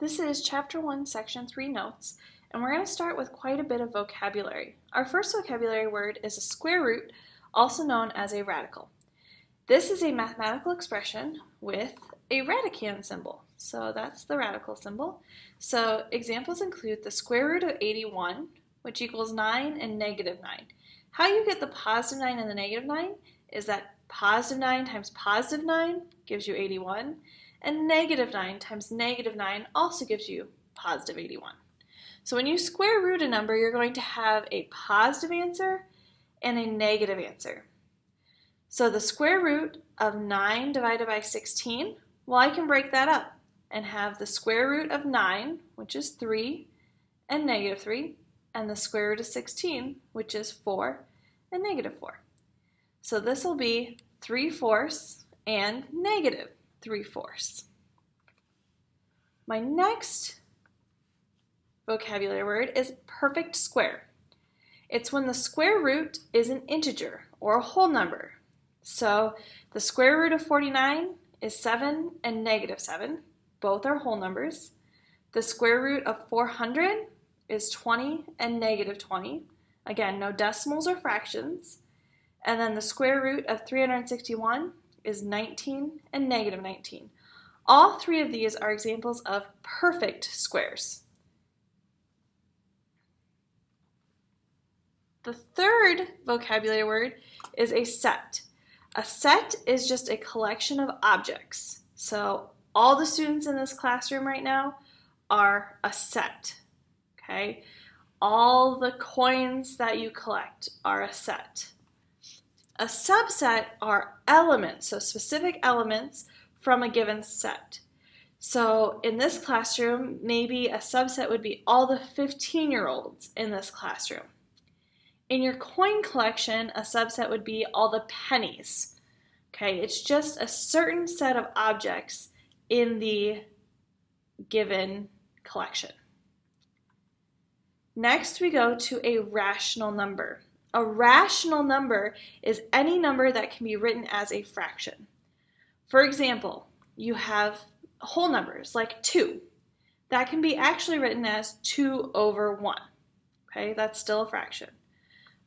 This is Chapter 1, Section 3 notes, and we're going to start with quite a bit of vocabulary. Our first vocabulary word is a square root, also known as a radical. This is a mathematical expression with a radicand symbol, so that's the radical symbol. So examples include the square root of 81, which equals 9 and negative 9. How you get the positive 9 and the negative 9 is that positive 9 times positive 9 gives you 81, and negative 9 times negative 9 also gives you positive 81. So when you square root a number, you're going to have a positive answer and a negative answer. So the square root of 9 divided by 16, well, I can break that up and have the square root of 9, which is 3, and negative 3, and the square root of 16, which is 4, and negative 4. So this will be 3/4 and negative 3/4. My next vocabulary word is perfect square. It's when the square root is an integer or a whole number. So the square root of 49 is 7 and negative 7. Both are whole numbers. The square root of 400 is 20 and negative 20. Again, no decimals or fractions. And then the square root of 361 is 19 and negative 19. All three of these are examples of perfect squares. The third vocabulary word is a set. A set is just a collection of objects. So all the students in this classroom right now are a set, okay? All the coins that you collect are a set. A subset are elements, so specific elements from a given set. So in this classroom, maybe a subset would be all the 15-year-olds in this classroom. In your coin collection, a subset would be all the pennies. Okay, it's just a certain set of objects in the given collection. Next, we go to a rational number. A rational number is any number that can be written as a fraction. For example, you have whole numbers like 2. That can be actually written as 2/1. Okay, that's still a fraction.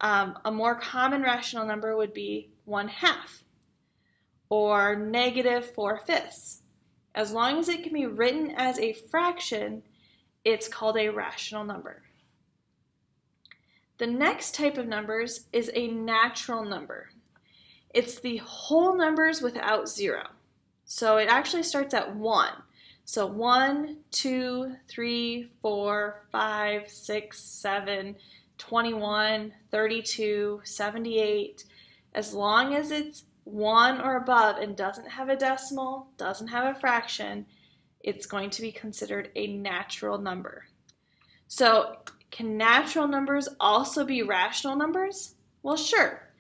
A more common rational number would be 1/2 or negative 4/5. As long as it can be written as a fraction, it's called a rational number. The next type of numbers is a natural number. It's the whole numbers without 0. So it actually starts at 1. So 1, 2, 3, 4, 5, 6, 7, 21, 32, 78. As long as it's 1 or above and doesn't have a decimal, doesn't have a fraction, it's going to be considered a natural number. So can natural numbers also be rational numbers? Well, sure.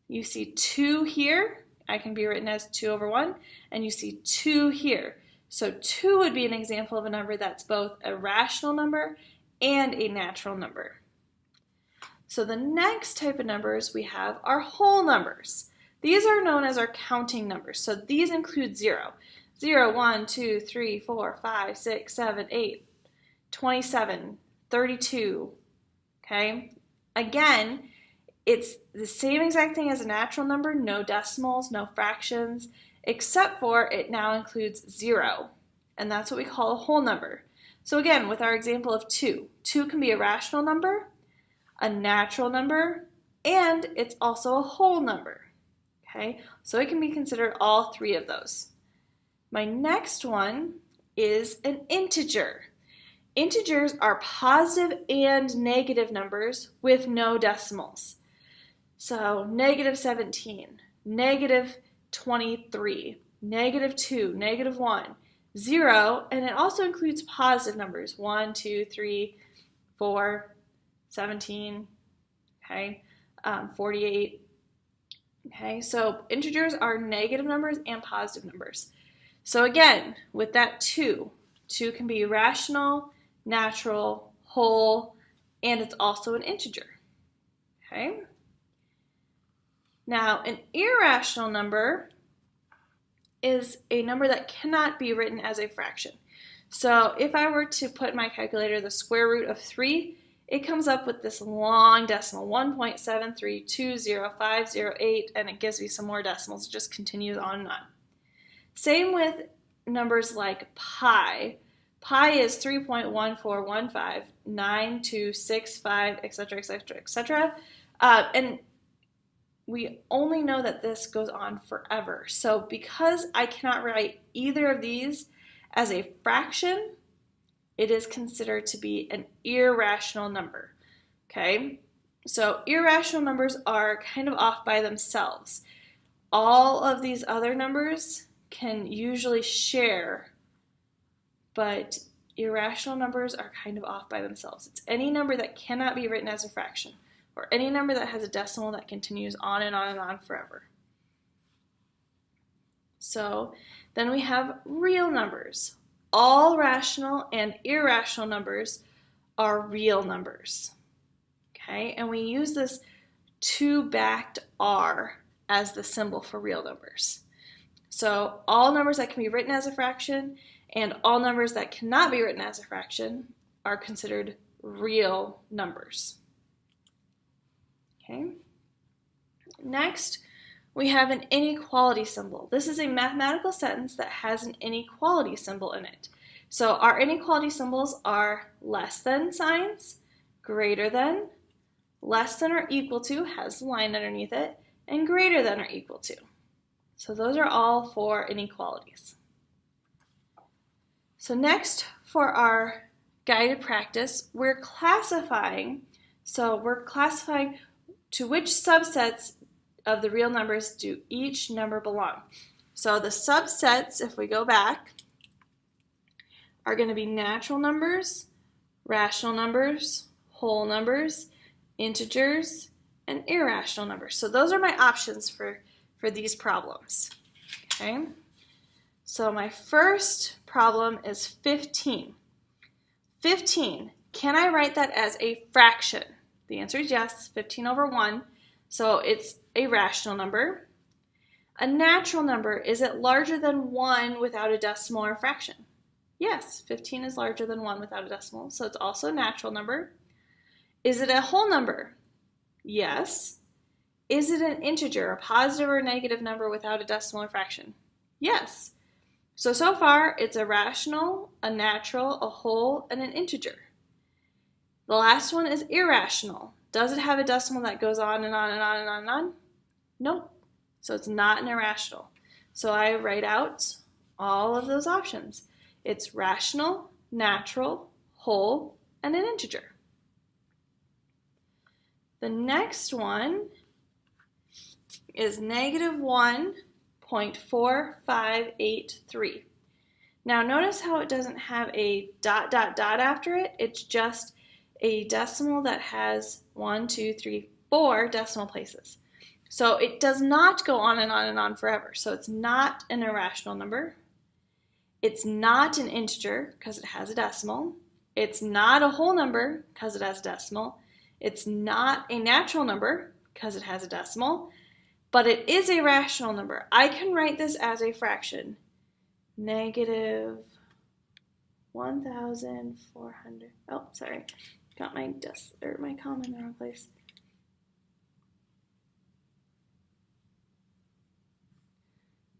You see 2 here, I can be written as 2/1, and you see 2 here. So 2 would be an example of a number that's both a rational number and a natural number. So the next type of numbers we have are whole numbers. These are known as our counting numbers. So these include 0. 0, 1, 2, 3, 4, 5, 6, 7, 8, 27, 32, okay? Again, it's the same exact thing as a natural number, no decimals, no fractions, except for it now includes 0, and that's what we call a whole number. So again, with our example of 2, 2 can be a rational number, a natural number, and it's also a whole number, okay? So it can be considered all three of those. My next one is an integer. Integers are positive and negative numbers with no decimals. So negative 17, negative 23, negative 2, negative 1, 0, and it also includes positive numbers, 1, 2, 3, 4, 17, okay, 48. Okay, so integers are negative numbers and positive numbers. So again, with that 2 can be rational, natural, whole, and it's also an integer. Okay? Now, an irrational number is a number that cannot be written as a fraction. So if I were to put in my calculator the square root of 3, it comes up with this long decimal, 1.7320508, and it gives me some more decimals. It just continues on and on. Same with numbers like pi. Pi is 3.14159265, etc., etc., etc. And we only know that this goes on forever. So because I cannot write either of these as a fraction, it is considered to be an irrational number. Okay? So irrational numbers are kind of off by themselves. All of these other numbers can usually share, but irrational numbers are kind of off by themselves. It's any number that cannot be written as a fraction, or any number that has a decimal that continues on and on and on forever. So then we have real numbers. All rational and irrational numbers are real numbers. Okay, and we use this 2-backed R as the symbol for real numbers. So all numbers that can be written as a fraction and all numbers that cannot be written as a fraction are considered real numbers. Okay. Next, we have an inequality symbol. This is a mathematical sentence that has an inequality symbol in it. So our inequality symbols are less than signs, greater than, less than or equal to, has a line underneath it, and greater than or equal to. So those are all for inequalities. So next, for our guided practice, we're classifying. So we're classifying to which subsets of the real numbers do each number belong. So the subsets, if we go back, are going to be natural numbers, rational numbers, whole numbers, integers, and irrational numbers. So those are my options for these problems. Okay. So my first problem is 15. 15, can I write that as a fraction? The answer is yes, 15 over 1. So it's a rational number. A natural number, is it larger than 1 without a decimal or a fraction? Yes, 15 is larger than 1 without a decimal, so it's also a natural number. Is it a whole number? Yes. Is it an integer, a positive or negative number without a decimal or fraction? Yes. So far, it's a rational, a natural, a whole, and an integer. The last one is irrational. Does it have a decimal that goes on and on and on and on and on? Nope. So it's not an irrational. So I write out all of those options. It's rational, natural, whole, and an integer. The next one is negative 1.4583. Now notice how it doesn't have a ... after it. It's just a decimal that has 1, 2, 3, 4 decimal places. So it does not go on and on and on forever. So it's not an irrational number. It's not an integer because it has a decimal. It's not a whole number because it has a decimal. It's not a natural number because it has a decimal. But it is a rational number. I can write this as a fraction. Negative 1,400. Oh, sorry. Got my comma in the wrong place.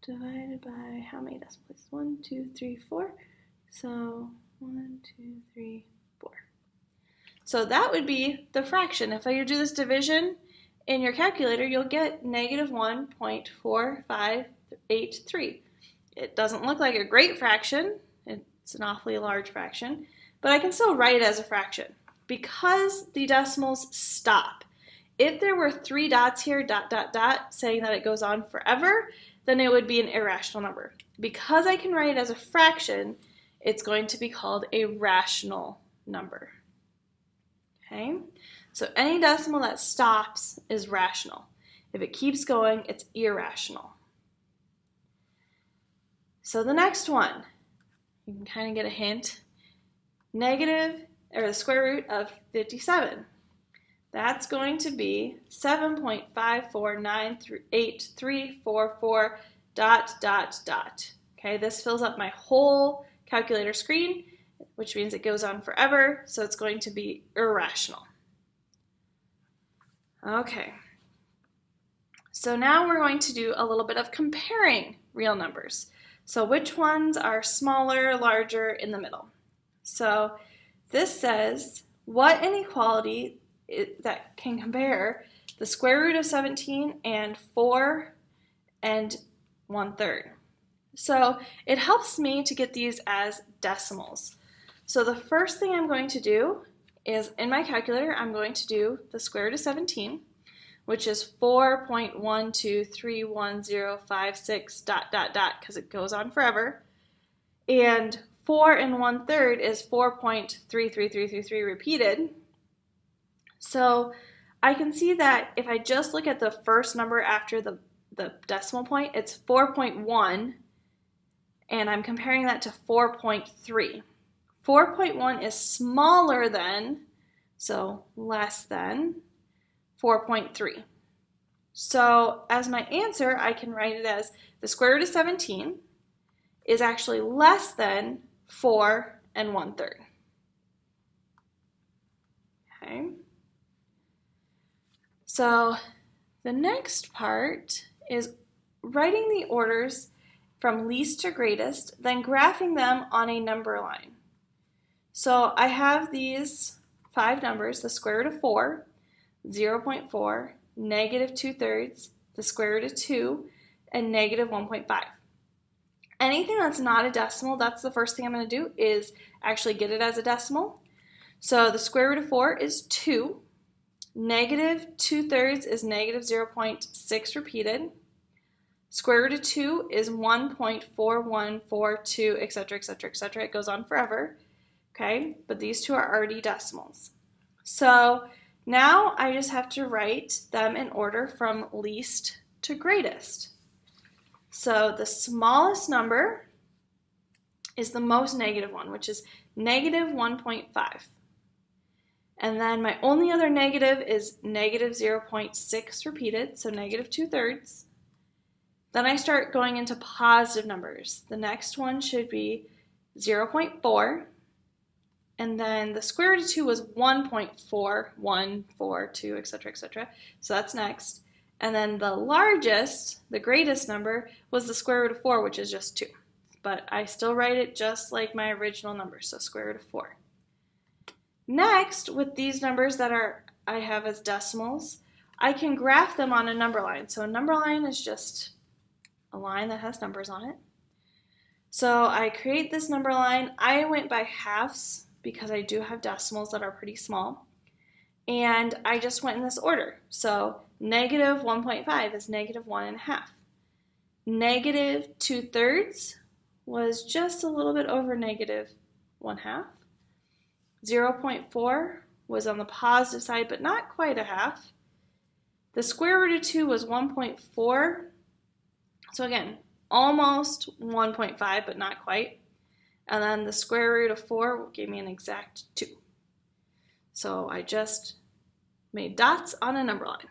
Divided by how many decimal places? 1, 2, 3, 4. So 1, 2, 3, 4. So that would be the fraction. If I do this division in your calculator, you'll get negative 1.4583. It doesn't look like a great fraction. It's an awfully large fraction, but I can still write it as a fraction because the decimals stop. If there were 3 dots here, ... saying that it goes on forever, then it would be an irrational number. Because I can write it as a fraction, it's going to be called a rational number. Okay? So any decimal that stops is rational. If it keeps going, it's irrational. So the next one, you can kind of get a hint. Negative, or the square root of 57. That's going to be 7.5498344 dot, dot, dot. Okay, this fills up my whole calculator screen, which means it goes on forever, so it's going to be irrational. Okay, so now we're going to do a little bit of comparing real numbers. So which ones are smaller, larger, in the middle? So this says, what inequality that can compare the square root of 17 and 4 and 1/3? So it helps me to get these as decimals. So the first thing I'm going to do is, in my calculator, I'm going to do the square root of 17, which is 4.1231056 dot, dot, dot, because it goes on forever. And 4 and 1/3 is 4.33333 repeated. So I can see that if I just look at the first number after the decimal point, it's 4.1, and I'm comparing that to 4.3. 4.1 is smaller than, so less than, 4.3. So as my answer, I can write it as the square root of 17 is actually less than 4 and 1/3. Okay. So the next part is writing the orders from least to greatest, then graphing them on a number line. So I have these 5 numbers: the square root of 4, 0.4, negative 2/3, the square root of 2, and negative 1.5. Anything that's not a decimal, that's the first thing I'm going to do, is actually get it as a decimal. So the square root of 4 is 2. Negative 2/3 is negative 0.6 repeated. Square root of 2 is 1.4142, etc., etc., etc. It goes on forever. Okay, but these two are already decimals. So now I just have to write them in order from least to greatest. So the smallest number is the most negative one, which is negative 1.5. And then my only other negative is negative 0.6 repeated, so negative 2/3. Then I start going into positive numbers. The next one should be 0.4. And then the square root of 2 was 1.4142, etc., etc. So that's next. And then the largest, the greatest number, was the square root of 4, which is just 2. But I still write it just like my original number, so square root of 4. Next, with these numbers that I have as decimals, I can graph them on a number line. So a number line is just a line that has numbers on it. So I create this number line. I went by halves because I do have decimals that are pretty small. And I just went in this order. So negative 1.5 is negative 1.5. Negative 2/3 was just a little bit over negative 1/2. 0.4 was on the positive side, but not quite a half. The square root of 2 was 1.4. So again, almost 1.5, but not quite. And then the square root of 4 gave me an exact 2. So I just made dots on a number line.